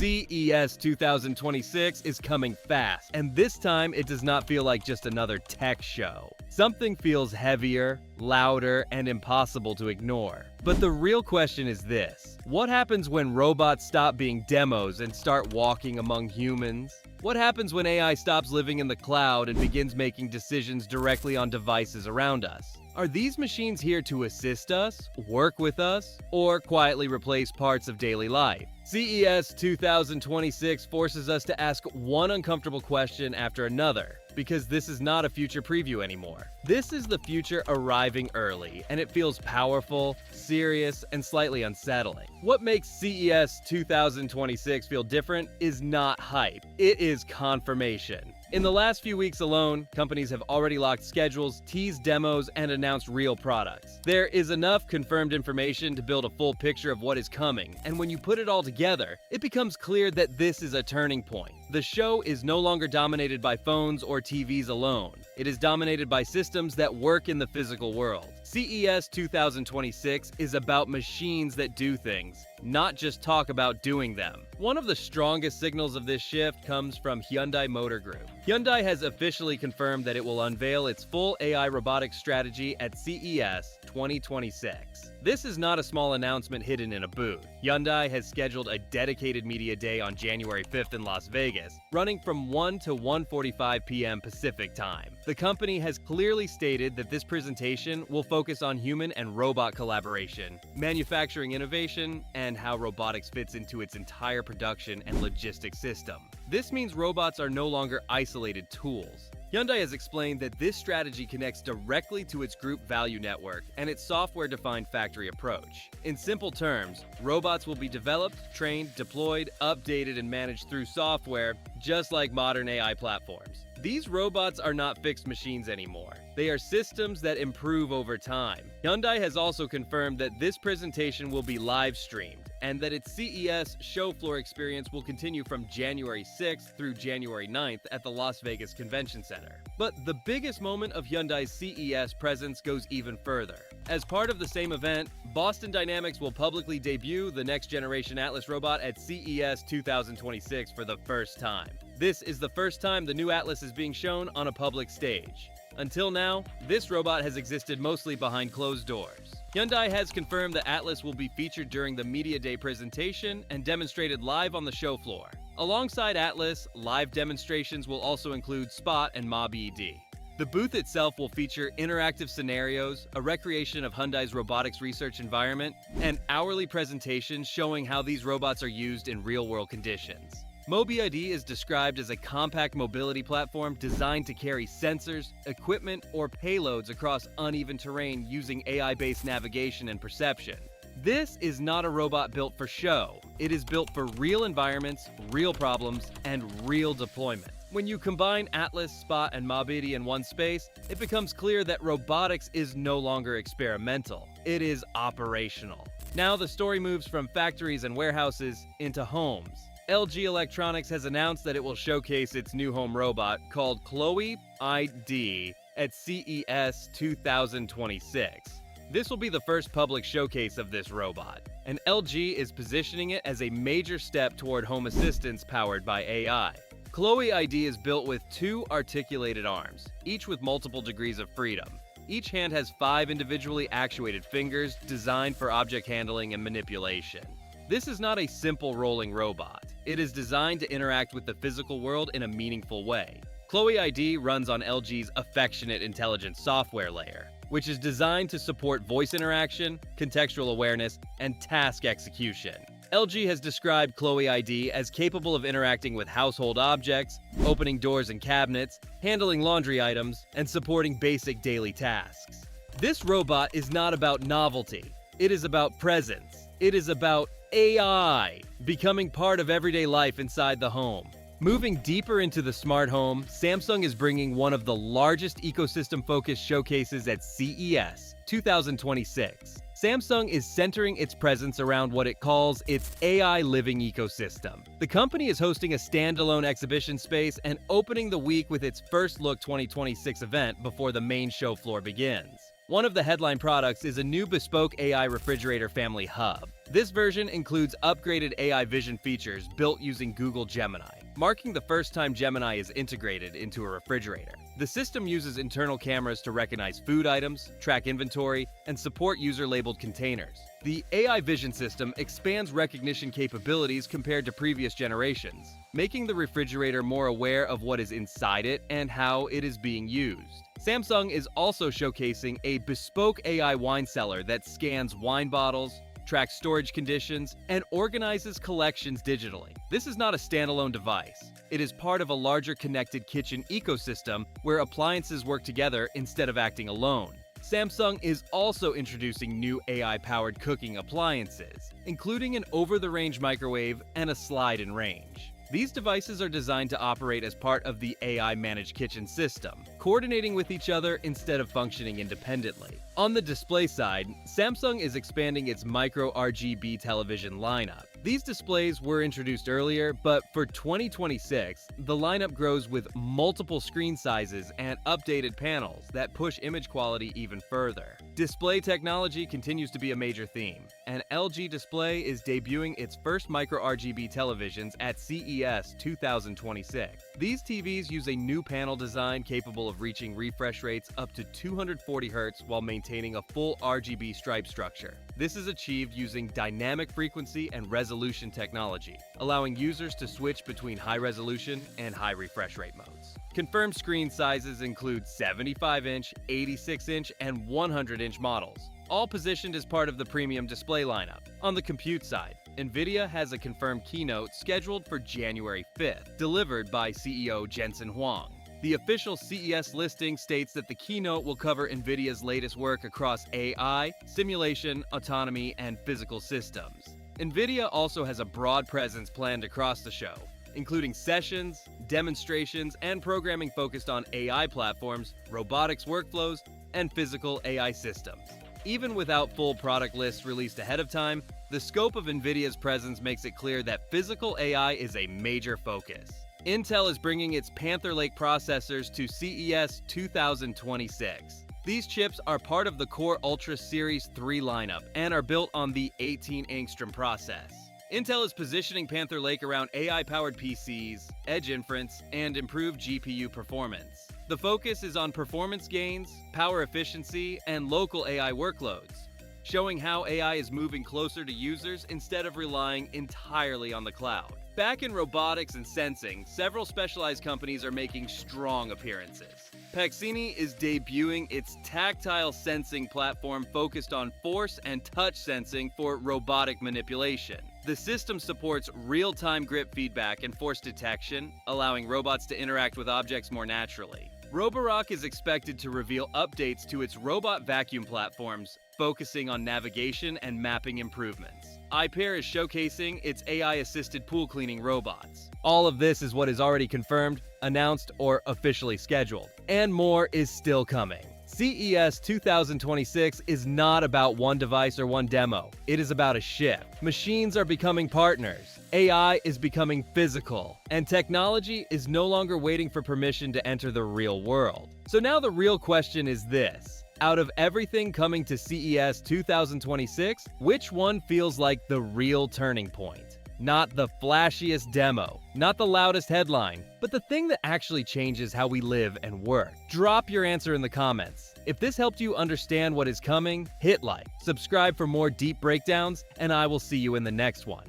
CES 2026 is coming fast, and this time it does not feel like just another tech show. Something feels heavier, louder, and impossible to ignore. But the real question is this: what happens when robots stop being demos and start walking among humans? What happens when AI stops living in the cloud and begins making decisions directly on devices around us? Are these machines here to assist us, work with us, or quietly replace parts of daily life? CES 2026 forces us to ask one uncomfortable question after another, because this is not a future preview anymore. This is the future arriving early, and it feels powerful, serious, and slightly unsettling. What makes CES 2026 feel different is not hype, it is confirmation. In the last few weeks alone, companies have already locked schedules, teased demos, and announced real products. There is enough confirmed information to build a full picture of what is coming, and when you put it all together, it becomes clear that this is a turning point. The show is no longer dominated by phones or TVs alone. It is dominated by systems that work in the physical world. CES 2026 is about machines that do things, not just talk about doing them. One of the strongest signals of this shift comes from Hyundai Motor Group. Hyundai has officially confirmed that it will unveil its full AI robotics strategy at CES 2026. This is not a small announcement hidden in a booth. Hyundai has scheduled a dedicated media day on January 5th in Las Vegas, running from 1 to 1:45 p.m. Pacific time. The company has clearly stated that this presentation will focus on human and robot collaboration, manufacturing innovation, and how robotics fits into its entire production and logistics system. This means robots are no longer isolated tools. Hyundai has explained that this strategy connects directly to its group value network and its software-defined factory approach. In simple terms, robots will be developed, trained, deployed, updated, and managed through software, just like modern AI platforms. These robots are not fixed machines anymore. They are systems that improve over time. Hyundai has also confirmed that this presentation will be live-streamed, and that its CES show floor experience will continue from January 6th through January 9th at the Las Vegas Convention Center. But the biggest moment of Hyundai's CES presence goes even further. As part of the same event, Boston Dynamics will publicly debut the next-generation Atlas robot at CES 2026 for the first time. This is the first time the new Atlas is being shown on a public stage. Until now, this robot has existed mostly behind closed doors. Hyundai has confirmed that Atlas will be featured during the Media Day presentation and demonstrated live on the show floor. Alongside Atlas, live demonstrations will also include Spot and Mob ED. The booth itself will feature interactive scenarios, a recreation of Hyundai's robotics research environment, and hourly presentations showing how these robots are used in real-world conditions. MobiID is described as a compact mobility platform designed to carry sensors, equipment, or payloads across uneven terrain using AI-based navigation and perception. This is not a robot built for show. It is built for real environments, real problems, and real deployment. When you combine Atlas, Spot, and MobID in one space, it becomes clear that robotics is no longer experimental. It is operational. Now the story moves from factories and warehouses into homes. LG Electronics has announced that it will showcase its new home robot called Chloe ID at CES 2026. This will be the first public showcase of this robot, and LG is positioning it as a major step toward home assistance powered by AI. Chloe ID is built with 2 articulated arms, each with multiple degrees of freedom. Each hand has 5 individually actuated fingers designed for object handling and manipulation. This is not a simple rolling robot. It is designed to interact with the physical world in a meaningful way. Chloe ID runs on LG's Affectionate Intelligence software layer, which is designed to support voice interaction, contextual awareness, and task execution. LG has described Chloe ID as capable of interacting with household objects, opening doors and cabinets, handling laundry items, and supporting basic daily tasks. This robot is not about novelty. It is about presence. It is about AI becoming part of everyday life inside the home. Moving deeper into the smart home, Samsung is bringing one of the largest ecosystem-focused showcases at CES 2026. Samsung is centering its presence around what it calls its AI living ecosystem. The company is hosting a standalone exhibition space and opening the week with its First Look 2026 event before the main show floor begins. One of the headline products is a new bespoke AI refrigerator family hub. This version includes upgraded AI vision features built using Google Gemini, marking the first time Gemini is integrated into a refrigerator. The system uses internal cameras to recognize food items, track inventory, and support user-labeled containers. The AI vision system expands recognition capabilities compared to previous generations, making the refrigerator more aware of what is inside it and how it is being used. Samsung is also showcasing a bespoke AI wine cellar that scans wine bottles, tracks storage conditions, and organizes collections digitally. This is not a standalone device. It is part of a larger connected kitchen ecosystem where appliances work together instead of acting alone. Samsung is also introducing new AI-powered cooking appliances, including an over-the-range microwave and a slide-in range. These devices are designed to operate as part of the AI-managed kitchen system, coordinating with each other instead of functioning independently. On the display side, Samsung is expanding its micro RGB television lineup. These displays were introduced earlier, but for 2026, the lineup grows with multiple screen sizes and updated panels that push image quality even further. Display technology continues to be a major theme, and LG Display is debuting its first micro RGB televisions at CES 2026. These TVs use a new panel design capable of reaching refresh rates up to 240 Hz while maintaining a full RGB stripe structure. This is achieved using dynamic frequency and resolution technology, allowing users to switch between high resolution and high refresh rate modes. Confirmed screen sizes include 75-inch, 86-inch, and 100-inch models, all positioned as part of the premium display lineup. On the compute side, NVIDIA has a confirmed keynote scheduled for January 5th, delivered by CEO Jensen Huang. The official CES listing states that the keynote will cover NVIDIA's latest work across AI, simulation, autonomy, and physical systems. NVIDIA also has a broad presence planned across the show, including sessions, demonstrations, and programming focused on AI platforms, robotics workflows, and physical AI systems. Even without full product lists released ahead of time, the scope of NVIDIA's presence makes it clear that physical AI is a major focus. Intel is bringing its Panther Lake processors to CES 2026. These chips are part of the Core Ultra Series 3 lineup and are built on the 18-angstrom process. Intel is positioning Panther Lake around AI-powered PCs, edge inference, and improved GPU performance. The focus is on performance gains, power efficiency, and local AI workloads, showing how AI is moving closer to users instead of relying entirely on the cloud. Back in robotics and sensing, several specialized companies are making strong appearances. Paxini is debuting its tactile sensing platform focused on force and touch sensing for robotic manipulation. The system supports real-time grip feedback and force detection, allowing robots to interact with objects more naturally. Roborock is expected to reveal updates to its robot vacuum platforms, focusing on navigation and mapping improvements. iPair is showcasing its AI-assisted pool cleaning robots. All of this is what is already confirmed, announced, or officially scheduled. And more is still coming. CES 2026 is not about one device or one demo. It is about a shift. Machines are becoming partners. AI is becoming physical. And technology is no longer waiting for permission to enter the real world. So now the real question is this. Out of everything coming to CES 2026, which one feels like the real turning point? Not the flashiest demo, not the loudest headline, but the thing that actually changes how we live and work. Drop your answer in the comments. If this helped you understand what is coming, hit like, subscribe for more deep breakdowns, and I will see you in the next one.